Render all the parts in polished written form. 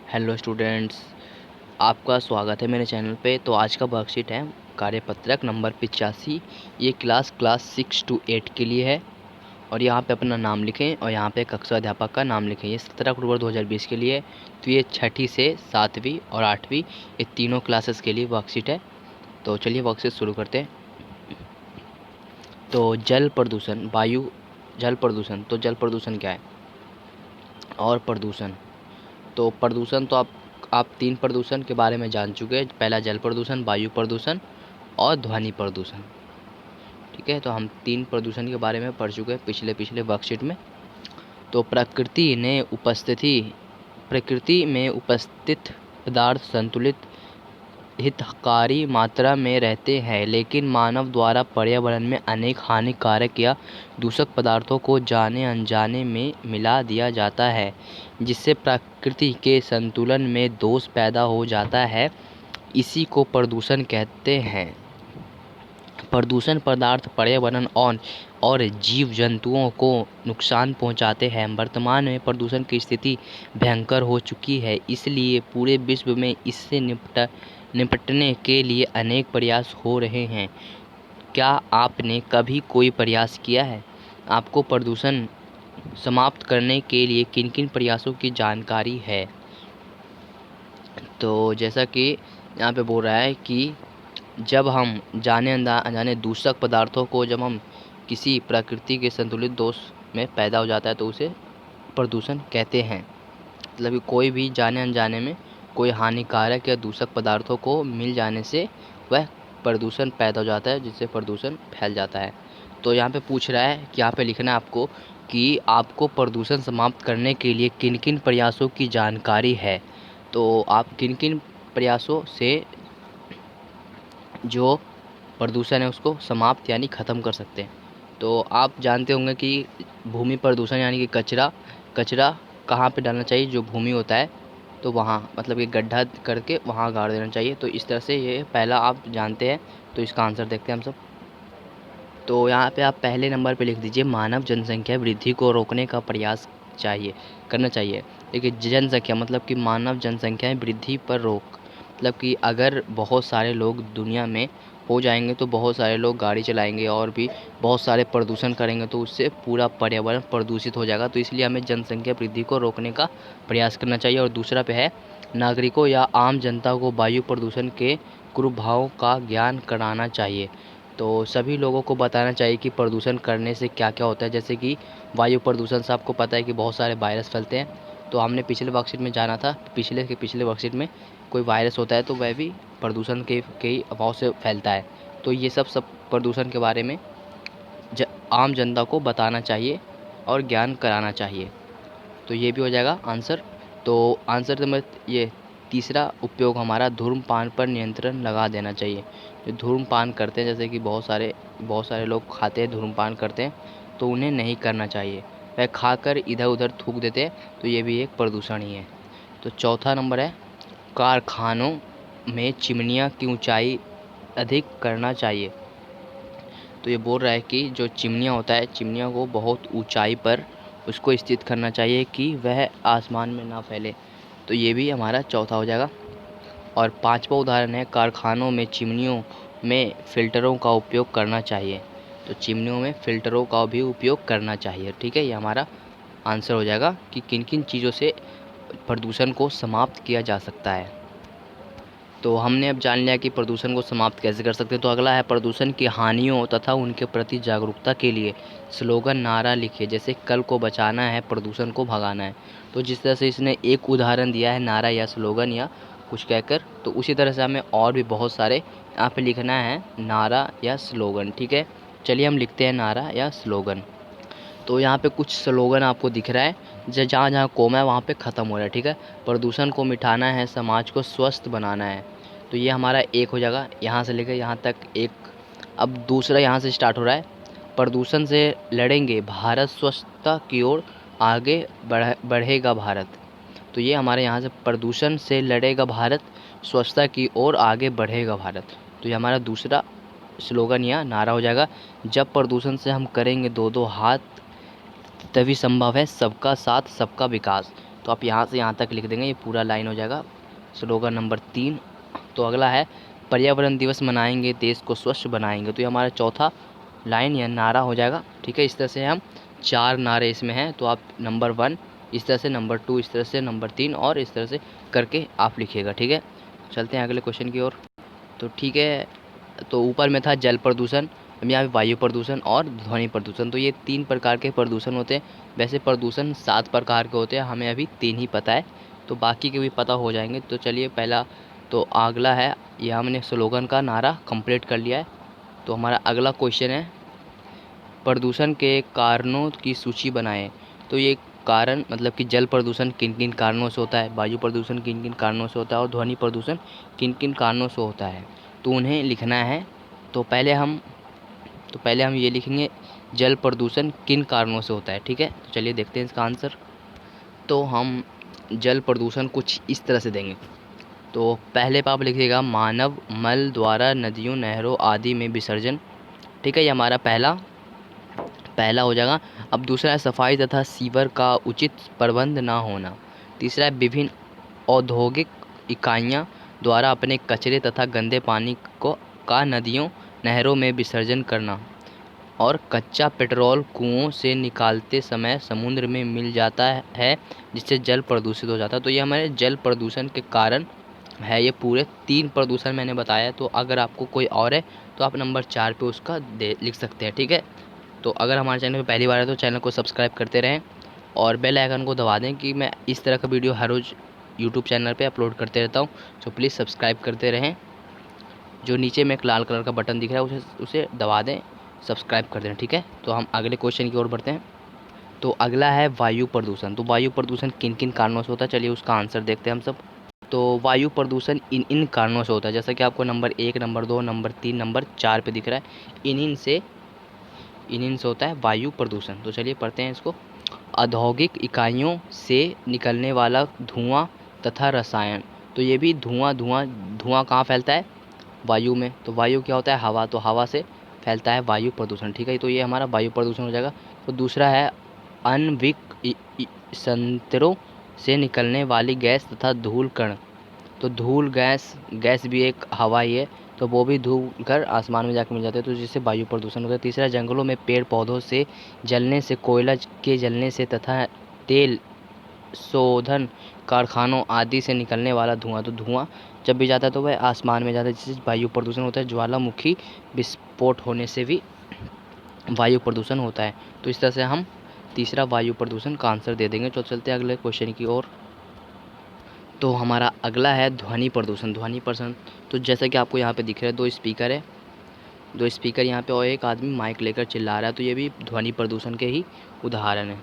Hello students, आपका स्वागत है मेरे चैनल पे। तो आज का वर्कशीट है कार्यपत्रक नंबर 85। ये क्लास 6 to 8 के लिए है और यहाँ पे अपना नाम लिखें और यहाँ पे कक्षा अध्यापक का नाम लिखें। ये 17 अक्टूबर 2020 के लिए है। तो ये 6ठी से 7वीं और 8वीं ये तीनों क्लासेस के लिए वर्कशीट है। तो चलिए वर्कशीट शुरू करते हैं। तो जल प्रदूषण, वायु जल प्रदूषण। तो जल प्रदूषण क्या है और प्रदूषण। तो प्रदूषण तो आप 3 प्रदूषण के बारे में जान चुके हैं। पहला जल प्रदूषण, वायु प्रदूषण और ध्वनि प्रदूषण। ठीक है, तो हम 3 प्रदूषण के बारे में पढ़ चुके हैं पिछले वर्कशीट में। तो प्रकृति में उपस्थित पदार्थ संतुलित हितकारी मात्रा में रहते हैं, लेकिन मानव द्वारा पर्यावरण में अनेक हानिकारक या दूषक पदार्थों को जाने अनजाने में मिला दिया जाता है, जिससे प्रकृति के संतुलन में दोष पैदा हो जाता है। इसी को प्रदूषण कहते हैं। प्रदूषण पदार्थ पर्यावरण और जीव जंतुओं को नुकसान पहुंचाते हैं। वर्तमान में प्रदूषण की स्थिति भयंकर हो चुकी है, इसलिए पूरे विश्व में इससे निपटने के लिए अनेक प्रयास हो रहे हैं। क्या आपने कभी कोई प्रयास किया है? आपको प्रदूषण समाप्त करने के लिए किन किन प्रयासों की जानकारी है? तो जैसा कि यहाँ पे बोल रहा है कि जब हम जाने अनजाने दूषक पदार्थों को जब हम किसी प्रकृति के संतुलित दोष में पैदा हो जाता है तो उसे प्रदूषण कहते हैं। मतलब कि कोई भी जाने अनजाने में कोई हानिकारक या दूषक पदार्थों को मिल जाने से वह प्रदूषण पैदा हो जाता है, जिससे प्रदूषण फैल जाता है। तो यहाँ पे पूछ रहा है कि यहाँ पे लिखना है आपको कि आपको प्रदूषण समाप्त करने के लिए किन किन प्रयासों की जानकारी है। तो आप किन किन प्रयासों से जो प्रदूषण है उसको समाप्त यानी ख़त्म कर सकते हैं। तो आप जानते होंगे कि भूमि प्रदूषण यानी कि कचरा कहाँ पे डालना चाहिए। जो भूमि होता है तो वहाँ मतलब कि गड्ढा करके वहाँ गाड़ देना चाहिए। तो इस तरह से ये पहला आप जानते हैं। तो इसका आंसर देखते हैं हम सब। तो यहाँ पे आप पहले नंबर पे लिख दीजिए मानव जनसंख्या वृद्धि को रोकने का प्रयास करना चाहिए। देखिए जनसंख्या मतलब कि मानव जनसंख्या वृद्धि पर रोक, मतलब कि अगर बहुत सारे लोग दुनिया में हो जाएंगे तो बहुत सारे लोग गाड़ी चलाएंगे और भी बहुत सारे प्रदूषण करेंगे, तो उससे पूरा पर्यावरण प्रदूषित हो जाएगा। तो इसलिए हमें जनसंख्या वृद्धि को रोकने का प्रयास करना चाहिए। और दूसरा पे है नागरिकों या आम जनता को वायु प्रदूषण के कुप्रभावों का ज्ञान कराना चाहिए। तो सभी लोगों को बताना चाहिए कि प्रदूषण करने से क्या क्या होता है। जैसे कि वायु प्रदूषण से आपको पता है कि बहुत सारे वायरस फैलते हैं। तो हमने पिछले वर्कशीट में जाना था, पिछले वर्कशीट में कोई वायरस होता है तो वह भी प्रदूषण के अभाव से फैलता है। तो ये सब प्रदूषण के बारे में आम जनता को बताना चाहिए और ज्ञान कराना चाहिए। तो ये भी हो जाएगा आंसर। तो आंसर नंबर ये तीसरा उपयोग हमारा धूम्रपान पर नियंत्रण लगा देना चाहिए। जो धूम्रपान करते हैं, जैसे कि बहुत सारे लोग खाते हैं, धूम्रपान करते हैं, तो उन्हें नहीं करना चाहिए। वह खाकर इधर उधर थूक देते हैं, तो ये भी एक प्रदूषण ही है। तो चौथा नंबर है कारखानों में चिमनियाँ की ऊंचाई अधिक करना चाहिए। तो ये बोल रहा है कि जो चिमनियाँ होता है, चिमनियों को बहुत ऊंचाई पर उसको स्थित करना चाहिए कि वह आसमान में ना फैले। तो ये भी हमारा चौथा हो जाएगा। और पांचवा उदाहरण है कारखानों में चिमनियों में फ़िल्टरों का उपयोग करना चाहिए। तो चिमनियों में फ़िल्टरों का भी उपयोग करना चाहिए। ठीक है, ये हमारा आंसर हो जाएगा कि किन किन चीज़ों से प्रदूषण को समाप्त किया जा सकता है। तो हमने अब जान लिया कि प्रदूषण को समाप्त कैसे कर सकते हैं। तो अगला है प्रदूषण की हानियों तथा उनके प्रति जागरूकता के लिए स्लोगन नारा लिखिए। जैसे कल को बचाना है, प्रदूषण को भगाना है। तो जिस तरह से इसने एक उदाहरण दिया है नारा या स्लोगन या कुछ कहकर, तो उसी तरह से हमें और भी बहुत सारे यहाँ पे लिखना है नारा या स्लोगन। ठीक है, चलिए हम लिखते हैं नारा या स्लोगन। तो यहाँ पे कुछ स्लोगन आपको दिख रहा है, जहाँ जहाँ कोमा है वहाँ पे ख़त्म हो रहा है। ठीक है, प्रदूषण को मिटाना है, समाज को स्वस्थ बनाना है। तो ये हमारा एक हो जाएगा, यहाँ से लेकर यहाँ तक एक। अब दूसरा यहाँ से स्टार्ट हो रहा है, प्रदूषण से लड़ेंगे, भारत स्वच्छता की ओर आगे बढ़ेगा भारत। तो ये हमारे यहाँ से प्रदूषण से लड़ेगा भारत, स्वच्छता की ओर आगे बढ़ेगा भारत। तो ये हमारा दूसरा स्लोगन या नारा हो जाएगा। जब प्रदूषण से हम करेंगे दो दो हाथ, तभी संभव है सबका साथ सबका विकास। तो आप यहाँ से यहाँ तक लिख देंगे, ये पूरा लाइन हो जाएगा। Slogan number 3। तो अगला है पर्यावरण दिवस मनाएंगे, देश को स्वच्छ बनाएंगे। तो ये हमारा चौथा लाइन या नारा हो जाएगा। ठीक है, इस तरह से हम 4 नारे इसमें हैं। तो आप नंबर 1 इस तरह से, नंबर 2 इस तरह से, नंबर 3 और इस तरह से करके आप लिखिएगा। ठीक है, चलते हैं अगले क्वेश्चन की ओर। तो ठीक है, तो ऊपर में था जल प्रदूषण, अब यहाँ पे वायु प्रदूषण और ध्वनि प्रदूषण। तो ये 3 प्रकार के प्रदूषण होते हैं। वैसे प्रदूषण 7 प्रकार के होते हैं, हमें अभी 3 ही पता है, तो बाकी के भी पता हो जाएंगे। तो चलिए पहला तो अगला है, ये हमने स्लोगन का नारा कंप्लीट कर लिया है। तो हमारा अगला क्वेश्चन है प्रदूषण के कारणों की सूची बनाएं। तो ये कारण मतलब कि जल प्रदूषण किन किन कारणों से होता है, वायु प्रदूषण किन किन कारणों से होता है और ध्वनि प्रदूषण किन किन कारणों से होता है, तो उन्हें लिखना है। तो पहले हम ये लिखेंगे जल प्रदूषण किन कारणों से होता है। ठीक है, तो चलिए देखते हैं इसका आंसर। तो हम जल प्रदूषण कुछ इस तरह से देंगे। तो पहले पे आप लिखिएगा मानव मल द्वारा नदियों, नहरों आदि में विसर्जन। ठीक है, ये हमारा पहला हो जाएगा। अब दूसरा है सफाई तथा सीवर का उचित प्रबंध ना होना। तीसरा है विभिन्न औद्योगिक इकाइयां द्वारा अपने कचरे तथा गंदे पानी का नदियों, नहरों में विसर्जन करना। और कच्चा पेट्रोल कुओं से निकालते समय समुद्र में मिल जाता है, जिससे जल प्रदूषित हो जाता है। तो ये हमारे जल प्रदूषण के कारण है। ये पूरे 3 प्रदूषण मैंने बताया। तो अगर आपको कोई और है तो आप नंबर 4 पे उसका लिख सकते हैं। ठीक है, तो अगर हमारे चैनल पे पहली बार है तो चैनल को सब्सक्राइब करते रहें और बेल आइकन को दबा दें कि मैं इस तरह का वीडियो हर रोज़ यूट्यूब चैनल पे अपलोड करते रहता हूँ। तो प्लीज़ सब्सक्राइब करते रहें। जो नीचे में एक लाल कलर का बटन दिख रहा है उसे दबा दें, सब्सक्राइब कर दें। ठीक है, तो हम अगले क्वेश्चन की ओर बढ़ते हैं। तो अगला है वायु प्रदूषण। तो वायु प्रदूषण किन किन कारणों से होता है, चलिए उसका आंसर देखते हैं हम सब। तो वायु प्रदूषण इन कारणों से होता है, जैसा कि आपको नंबर 1, नंबर 2, नंबर 3, नंबर 4 पे दिख रहा है। इन्हीं से होता है वायु प्रदूषण। तो चलिए पढ़ते हैं इसको। औद्योगिक इकाइयों से निकलने वाला धुआं तथा रसायन। तो ये भी धुआं कहाँ फैलता है, वायु में। तो वायु क्या होता है, हवा। तो हवा से फैलता है वायु प्रदूषण। ठीक है, तो ये हमारा वायु प्रदूषण हो जाएगा। तो दूसरा है आणविक संयंत्रों से निकलने वाली गैस तथा धूल कण। तो धूल गैस भी एक हवा ही है, तो वो भी धूल कर आसमान में जाकर मिल जाते हैं, तो जिससे वायु प्रदूषण होता है। तीसरा, जंगलों में पेड़ पौधों से जलने से, कोयला के जलने से तथा तेल शोधन कारखानों आदि से निकलने वाला धुआं। तो धुआं जब भी जाता है तो वह आसमान में जाता है, जिससे वायु प्रदूषण होता है। ज्वालामुखी विस्फोट होने से भी वायु प्रदूषण होता है। तो इस तरह से हम तीसरा वायु प्रदूषण का आंसर दे देंगे। तो चलते हैं अगले क्वेश्चन की ओर। तो हमारा अगला है ध्वनि प्रदूषण। तो जैसा कि आपको यहाँ पे दिख रहा है, 2 स्पीकर है, 2 स्पीकर यहाँ पे और एक आदमी माइक लेकर चिल्ला रहा है। तो ये भी ध्वनि प्रदूषण के ही उदाहरण है।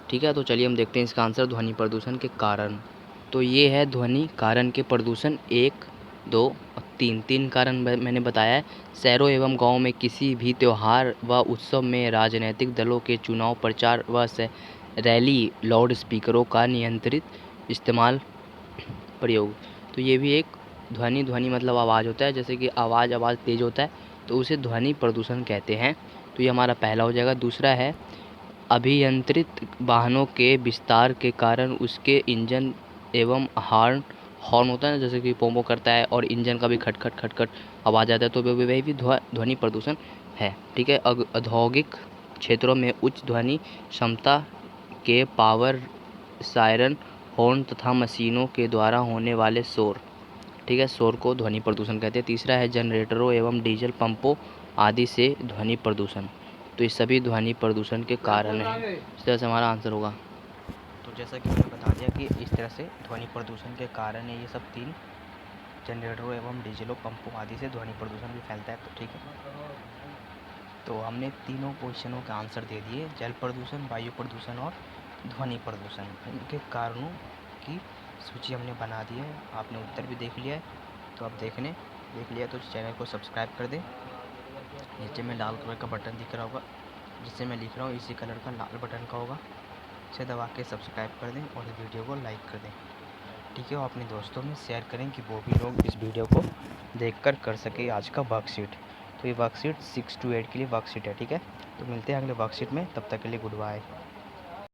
ठीक है, तो चलिए हम देखते हैं इसका आंसर। ध्वनि प्रदूषण के कारण, तो ये है ध्वनि कारण के प्रदूषण 1, 2 और 3 कारण मैंने बताया है। शहरों एवं गाँव में किसी भी त्यौहार व उत्सव में राजनीतिक दलों के चुनाव प्रचार व रैली लाउड स्पीकरों का नियंत्रित इस्तेमाल प्रयोग। तो ये भी एक ध्वनि मतलब आवाज़ होता है, जैसे कि आवाज़ तेज़ होता है तो उसे ध्वनि प्रदूषण कहते हैं। तो ये हमारा पहला हो जाएगा। दूसरा है अभियंत्रित वाहनों के विस्तार के कारण उसके इंजन एवं हॉर्न होता है ना, जैसे कि पोंपो करता है और इंजन का भी खटखट खटखट आवाज़ आता है, तो वही भी ध्वनि प्रदूषण है। ठीक है, औद्योगिक क्षेत्रों में उच्च ध्वनि क्षमता के पावर सायरन, हॉर्न तथा मशीनों के द्वारा होने वाले शोर। ठीक है, शोर को ध्वनि प्रदूषण कहते हैं। तीसरा है जनरेटरों एवं डीजल पंपों आदि से ध्वनि प्रदूषण। तो ये सभी ध्वनि प्रदूषण के कारण हैं। इस तरह से हमारा आंसर होगा। तो जैसा कि मैंने बता दिया कि इस तरह से ध्वनि प्रदूषण के कारण है ये सब 3, जनरेटरों एवं डीजलों पंपों आदि से ध्वनि प्रदूषण भी फैलता है। तो ठीक है, तो हमने तीनों क्वेश्चनों का आंसर दे दिए। जल प्रदूषण, वायु प्रदूषण और ध्वनि प्रदूषण, इनके कारणों की सूची हमने बना दी है। आपने उत्तर भी देख लिया है, तो आप देख लिया तो चैनल को सब्सक्राइब कर दें। नीचे में लाल कलर का बटन दिख रहा होगा, जिससे मैं लिख रहा हूँ इसी कलर का लाल बटन का होगा, इसे दबा के सब्सक्राइब कर दें और इस वीडियो को लाइक कर दें। ठीक है, और अपने दोस्तों में शेयर करें कि वो भी लोग इस वीडियो को देखकर कर सके आज का वर्कशीट। तो ये वर्कशीट 6 to 8 के लिए वर्कशीट है। ठीक है, तो मिलते हैं अगले वर्कशीट में, तब तक के लिए गुड बाय।